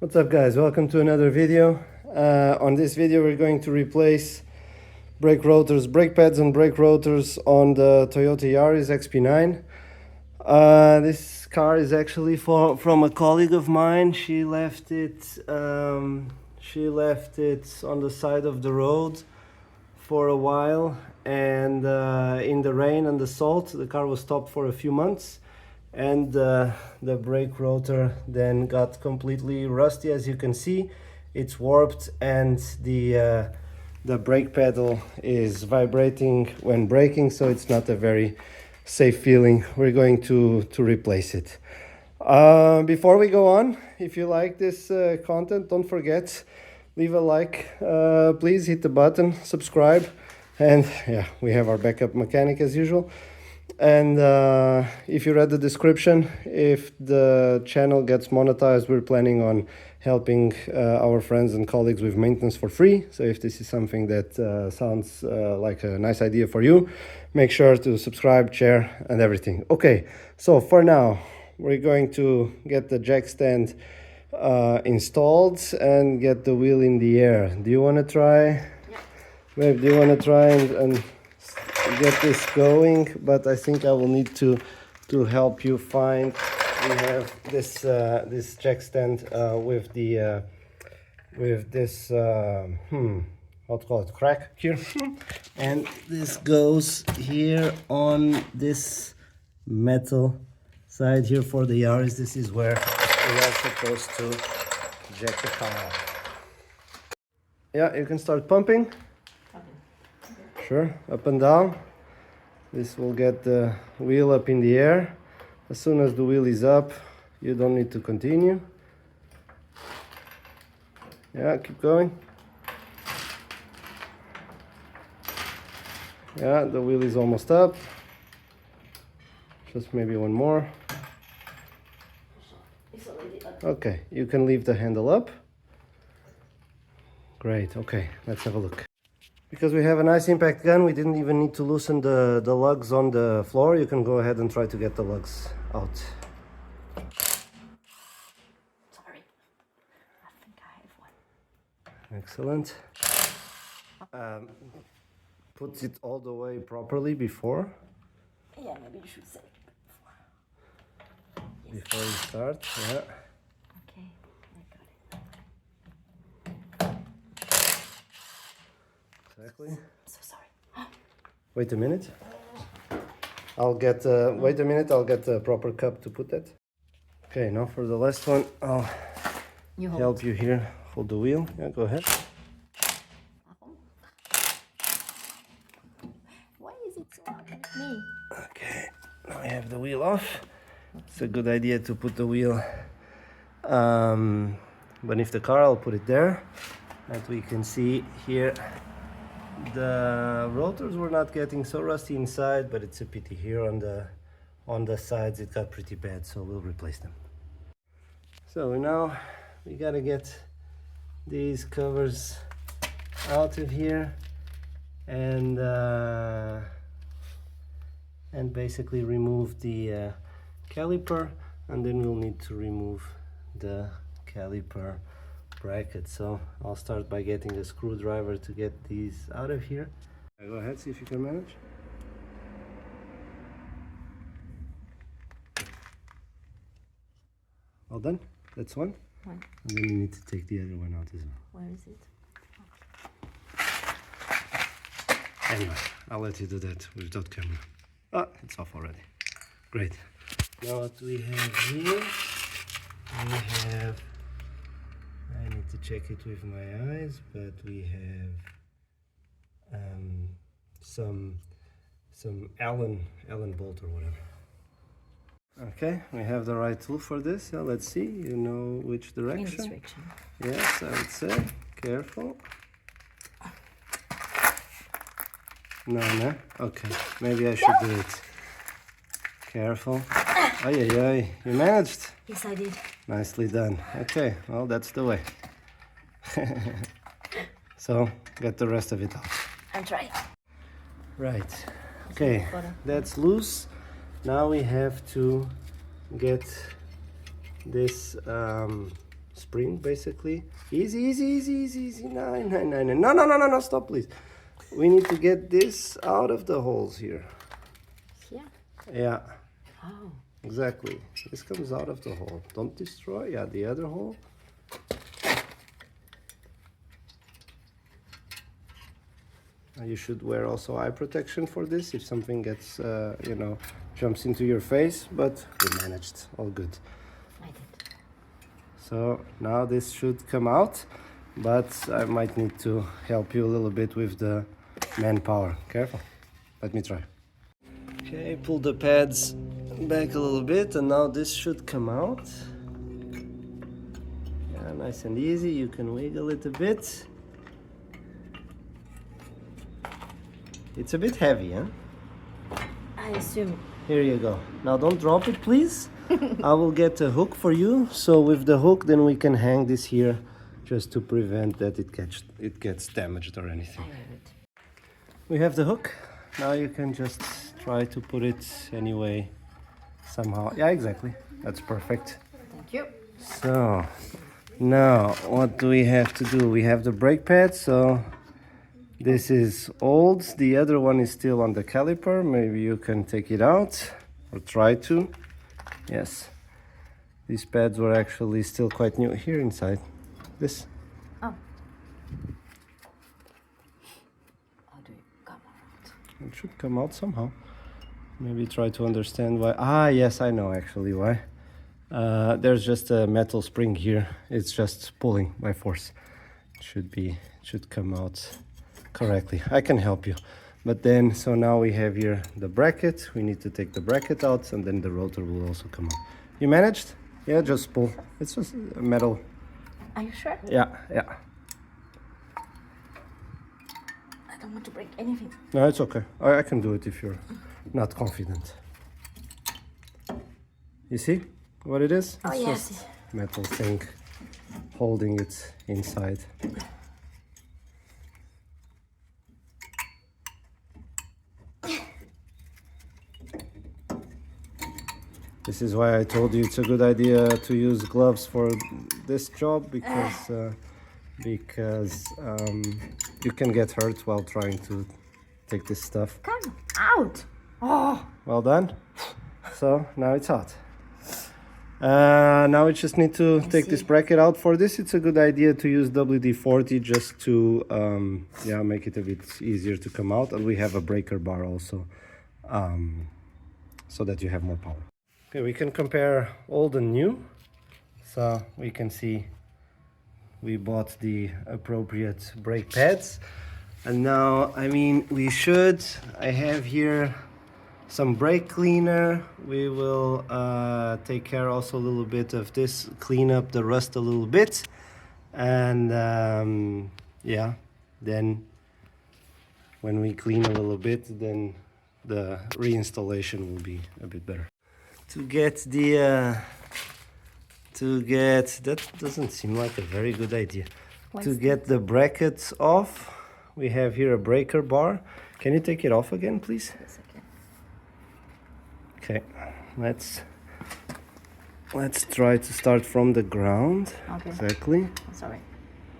What's up guys, welcome to another video. On this video we're going to replace brake rotors, brake pads and brake rotors on the Toyota Yaris XP9. This car is actually from a colleague of mine. She left it on the side of the road for a while, and in the rain and the salt the car was stopped for a few months, and the brake rotor then got completely rusty. As you can see, it's warped, and the brake pedal is vibrating when braking, so it's not a very safe feeling. We're going to replace it. Before we go on, if you like this content, don't forget, leave a like, please hit the button, subscribe, and yeah, we have our backup mechanic as usual. And if you read the description, if the channel gets monetized, we're planning on helping our friends and colleagues with maintenance for free. So if this is something that sounds like a nice idea for you, make sure to subscribe, share, and everything. Okay, so for now, we're going to get the jack stand installed and get the wheel in the air. Do you want to try? Yeah. Babe, do you want to try and get this going? But I think I will need to help you find. We have this this jack stand with the with this how to call it, crack here, and this goes here on this metal side here for the Yaris. This is where we are supposed to jack the car up. Yeah, you can start pumping. Sure, up and down. This will get the wheel up in the air. As soon as the wheel is up, you don't need to continue. Yeah, keep going. Yeah, the wheel is almost up. Just maybe one more. Okay, you can leave the handle up. Great, okay, let's have a look. Because we have a nice impact gun, we didn't even need to loosen the lugs on the floor. You can go ahead and try to get the lugs out. Sorry, I think I have one. Excellent. Puts it all the way properly before. Yeah, maybe you should say it before. Yes. Before you start, yeah. Okay, I got it. Exactly. I'm so sorry. Wait a minute. I'll get, wait a minute, I'll get a proper cup to put that. Okay, now for the last one, I'll help you here. Hold the wheel. Yeah, go ahead. Why is it so hard at me? Okay, now I have the wheel off. It's a good idea to put the wheel beneath the car. I'll put it there, and we can see here the rotors were not getting so rusty inside, but it's a pity here on the sides it got pretty bad, so we'll replace them. So now we gotta get these covers out of here and basically remove the caliper, and then we'll need to remove the caliper bracket. So I'll start by getting a screwdriver to get these out of here. Go ahead, see if you can manage. All done? That's one. One. And then you need to take the other one out as well. Where is it? Anyway, I'll let you do that without camera. Ah, it's off already. Great. Now what we have here, we have, I need to check it with my eyes, but we have some Allen bolt or whatever. Okay, we have the right tool for this. So let's see, you know which direction? In this direction. Yes, I would say. Careful. No. Okay, maybe I should do it. Careful. Ay. You managed? Yes, I did. Nicely done. Okay, well, that's the way. So, get the rest of it out. I'm trying. Right. Okay, that's loose. Now we have to get this spring basically. Easy, easy, easy, easy, easy. 9, 9, 9, 9. No, no, no, no, no, stop please. We need to get this out of the holes here. Here? Yeah. Oh. Exactly. This comes out of the hole. Don't destroy. Yeah, the other hole. You should wear also eye protection for this if something gets, you know, jumps into your face, but we managed. All good. I did. So now this should come out, but I might need to help you a little bit with the manpower. Careful. Let me try. Okay, pull the pads back a little bit, and now this should come out. Yeah, nice and easy. You can wiggle it a bit. It's a bit heavy, huh? I assume. Here you go. Now don't drop it, please. I will get a hook for you. So with the hook, then we can hang this here just to prevent that it gets damaged or anything. I have it. We have the hook. Now you can just try to put it anyway, somehow. Yeah, exactly. That's perfect. Thank you. So now what do we have to do? We have the brake pad. So this is old. The other one is still on the caliper. Maybe you can take it out or try to. Yes. These pads were actually still quite new. Here inside. This. Oh. How do you come out? It should come out somehow. Maybe try to understand why. Ah, yes, I know actually why. There's just a metal spring here. It's just pulling by force. It should come out correctly. I can help you. But then, so now we have here the bracket. We need to take the bracket out, and then the rotor will also come out. You managed? Yeah, just pull. It's just a metal. Are you sure? Yeah, yeah. I don't want to break anything. No, it's okay. I can do it if you're not confident. You see what it is? Oh, It's yes. just metal thing holding it inside. This is why I told you it's a good idea to use gloves for this job because you can get hurt while trying to take this stuff. Come out. Oh. Well done. So now it's out. Now we just need to take this bracket out. For this, it's a good idea to use WD-40 just to yeah, make it a bit easier to come out. And we have a breaker bar also, so that you have more power. Okay, we can compare old and new. So we can see we bought the appropriate brake pads. And now, I mean, I have here some brake cleaner. We will take care also a little bit of this, clean up the rust a little bit. And yeah, then when we clean a little bit, then the reinstallation will be a bit better. That doesn't seem like a very good idea. To get the brackets off, we have here a breaker bar. Can you take it off again, please? Yes, Okay, let's try to start from the ground. Okay. Exactly. Sorry.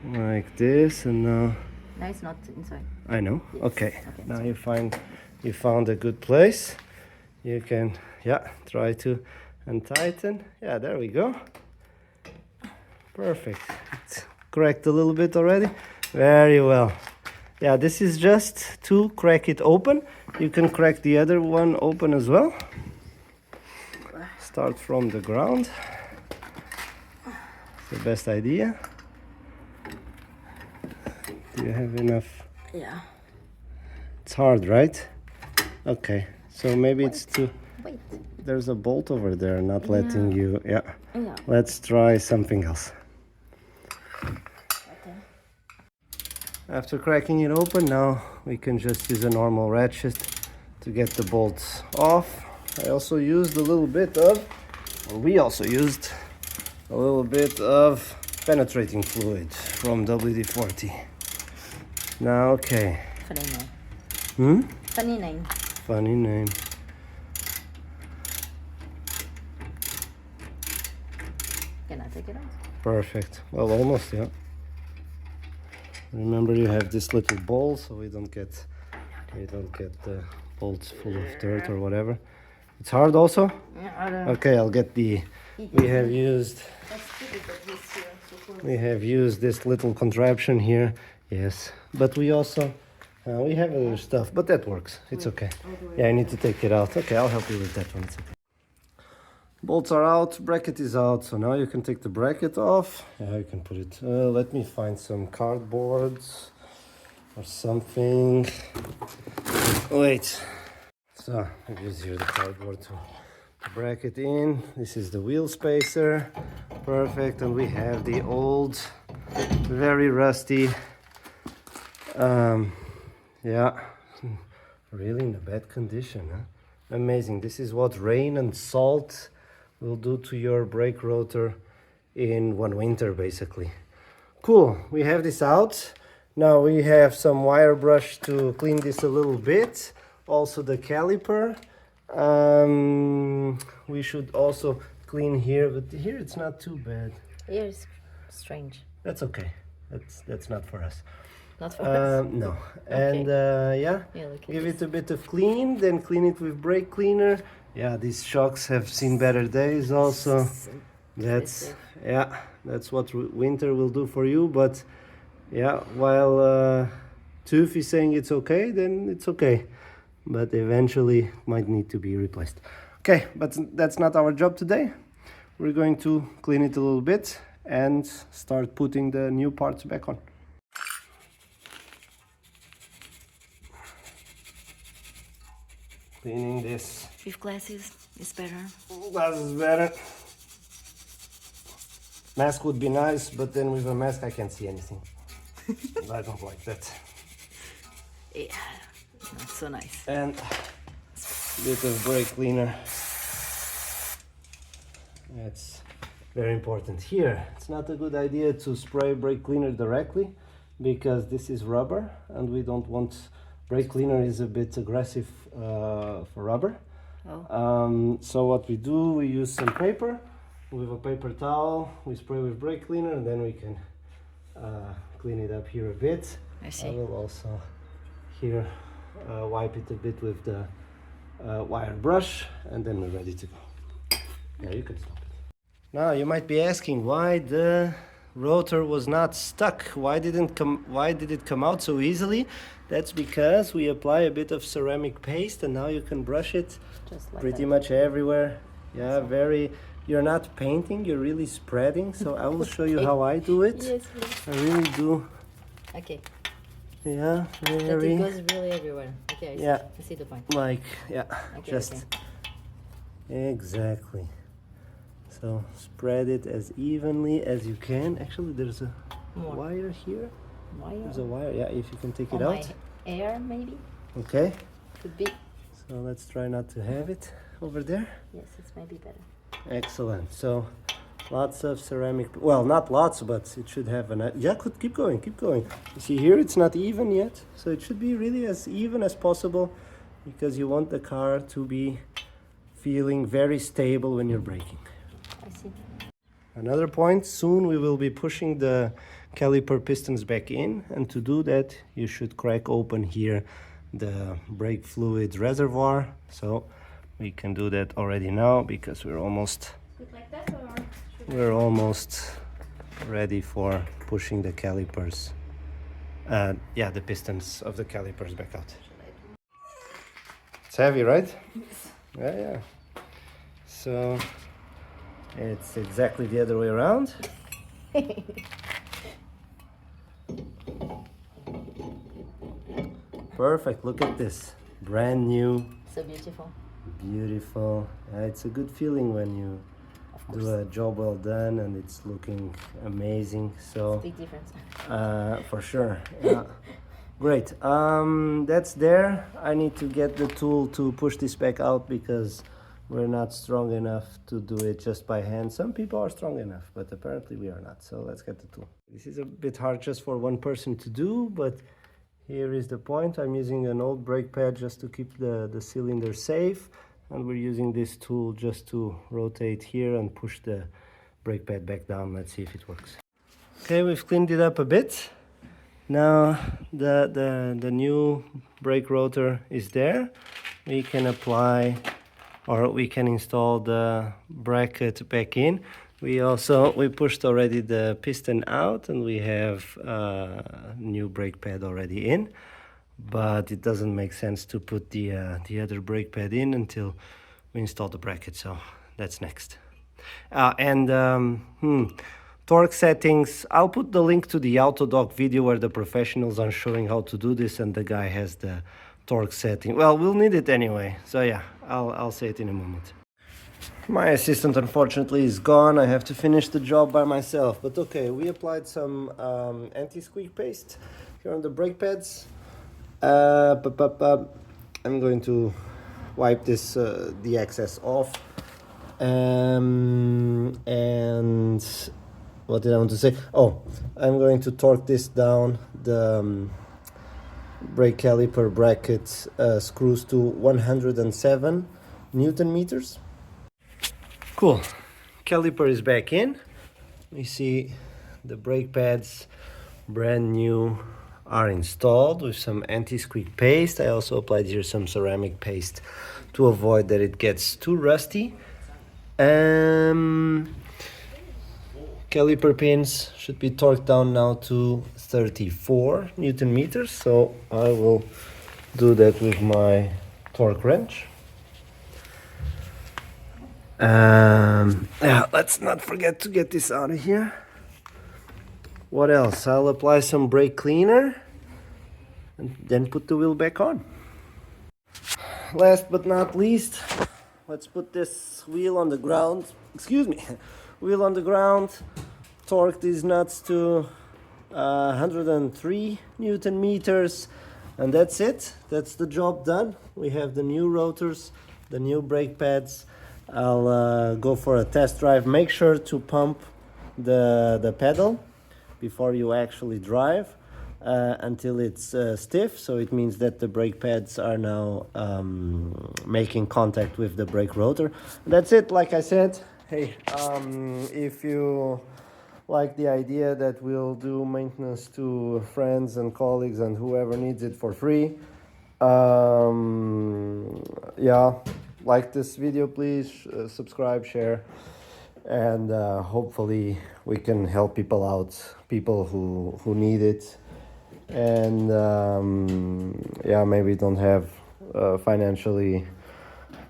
Like this, and now. No, it's not inside. I know. Yes. Okay. Okay, Now you found a good place. You can, yeah, try to untighten. Yeah, there we go. Perfect. It's cracked a little bit already. Very well. Yeah, this is just to crack it open. You can crack the other one open as well. Start from the ground. It's the best idea. Do you have enough? Yeah. It's hard, right? Okay, so maybe it's too... Wait. There's a bolt over there not letting you... Yeah. Yeah. Let's try something else. Okay. After cracking it open, now we can just use a normal ratchet to get the bolts off. I also used a little bit of, or we also used a little bit of penetrating fluid from WD-40. Now, okay. Funny name. Hmm? Funny name. Funny name. Can I take it out? Perfect. Well, almost, yeah. Remember, you have this little bowl, so we don't get the bolts full of dirt or whatever. It's hard also. Okay, I'll get the. We have used this little contraption here. Yes, but we also we have other stuff, but that works. It's okay. Yeah, I need to take it out. Okay, I'll help you with that one. It's okay. Bolts are out, bracket is out, so now you can take the bracket off. Yeah, you can put it. Let me find some cardboard or something. Wait. So I use here the cardboard to bracket in. This is the wheel spacer. Perfect. And we have the old, very rusty, yeah, really in a bad condition, huh? Amazing. This is what rain and salt will do to your brake rotor in one winter, basically. Cool. We have this out. Now we have some wire brush to clean this a little bit. Also the caliper. We should also clean here, but here it's not too bad. Here is strange. That's okay. That's not for us. Not for us? No. Okay. And yeah, give it a bit of clean, then clean it with brake cleaner. Yeah, these shocks have seen better days also. That's, yeah, that's what winter will do for you. But yeah, while Tooth is saying it's okay, then it's okay. But eventually it might need to be replaced. Okay, but that's not our job today. We're going to clean it a little bit and start putting the new parts back on. Cleaning this. With glasses is better. Glasses is better. Mask would be nice, but then with a mask I can't see anything. I don't like that. Yeah, not so nice. And a bit of brake cleaner. That's very important. Here, it's not a good idea to spray brake cleaner directly because this is rubber and we don't want. Brake cleaner is a bit aggressive for rubber. Oh. So what we do, we use some paper. With a paper towel, we spray with brake cleaner and then we can clean it up here a bit. I see. I will also here wipe it a bit with the wire brush and then we're ready to go. Yeah, you can stop it. Now you might be asking why the rotor was not stuck. Why did it come out so easily? That's because we apply a bit of ceramic paste and now you can brush it just like pretty much everywhere. Yeah, very. You're not painting, you're really spreading. So I will show you how I do it. Yes, please. I really do. Okay. Yeah, very. That it goes really everywhere. Okay, I see the point. Like, yeah, okay, just exactly. So spread it as evenly as you can. Actually, there's a wire here. Wire? There's a wire, yeah, if you can take it out. out. My hair, maybe? Okay. Could be. So let's try not to have it over there. Yes, it's maybe better. Excellent. So lots of ceramic, well, not lots, but it should have an, yeah, keep going. You see here, it's not even yet. So it should be really as even as possible because you want the car to be feeling very stable when you're braking. I see. Another point, soon we will be pushing the caliper pistons back in, and to do that you should crack open here the brake fluid reservoir. So we can do that already now because we're almost ready for pushing the calipers, yeah, the pistons of the calipers back out. It's heavy, right? Yes. Yeah. So it's exactly the other way around. Perfect, look at this. Brand new. So beautiful. Beautiful. It's a good feeling when you do a job well done and it's looking amazing. So big difference. For sure. Yeah. Great. That's there. I need to get the tool to push this back out because we're not strong enough to do it just by hand. Some people are strong enough, but apparently we are not. So let's get the tool. This is a bit hard just for one person to do, but here is the point. I'm using an old brake pad just to keep the cylinder safe. And we're using this tool just to rotate here and push the brake pad back down. Let's see if it works. Okay, we've cleaned it up a bit. Now the new brake rotor is there. We can apply, or we can install the bracket back in. We pushed already the piston out, and we have new brake pad already in, but it doesn't make sense to put the other brake pad in until we install the bracket, so that's next. Torque settings, I'll put the link to the Autodoc video where the professionals are showing how to do this, and the guy has the torque setting. Well, we'll need it anyway, so yeah, I'll say it in a moment. My assistant unfortunately is gone. I have to finish the job by myself, but okay, we applied some anti-squeak paste here on the brake pads. I'm going to wipe this the excess off, and what did I want to say? Oh, I'm going to torque this down. The brake caliper bracket screws to 107 Newton meters. Cool. Caliper is back in. We see the brake pads, brand new, are installed with some anti-squeak paste. I also applied here some ceramic paste to avoid that it gets too rusty. Caliper pins should be torqued down now to 34 Newton meters, so I will do that with my torque wrench. Yeah, let's not forget to get this out of here. What else? I'll apply some brake cleaner and then put the wheel back on. Last but not least, let's put this wheel on the ground. Excuse me. Wheel on the ground, torque these nuts to 103 Newton meters, and that's it. That's the job done. We have the new rotors, the new brake pads. I'll go for a test drive. Make sure to pump the pedal before you actually drive until it's stiff, so it means that the brake pads are now making contact with the brake rotor. That's it. Like I said, hey, if you like the idea that we'll do maintenance to friends and colleagues and whoever needs it for free, yeah, like this video please, subscribe, share, and hopefully we can help people out, people who need it, and yeah, maybe don't have financially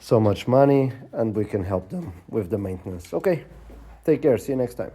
so much money, and we can help them with the maintenance. Okay, take care, see you next time.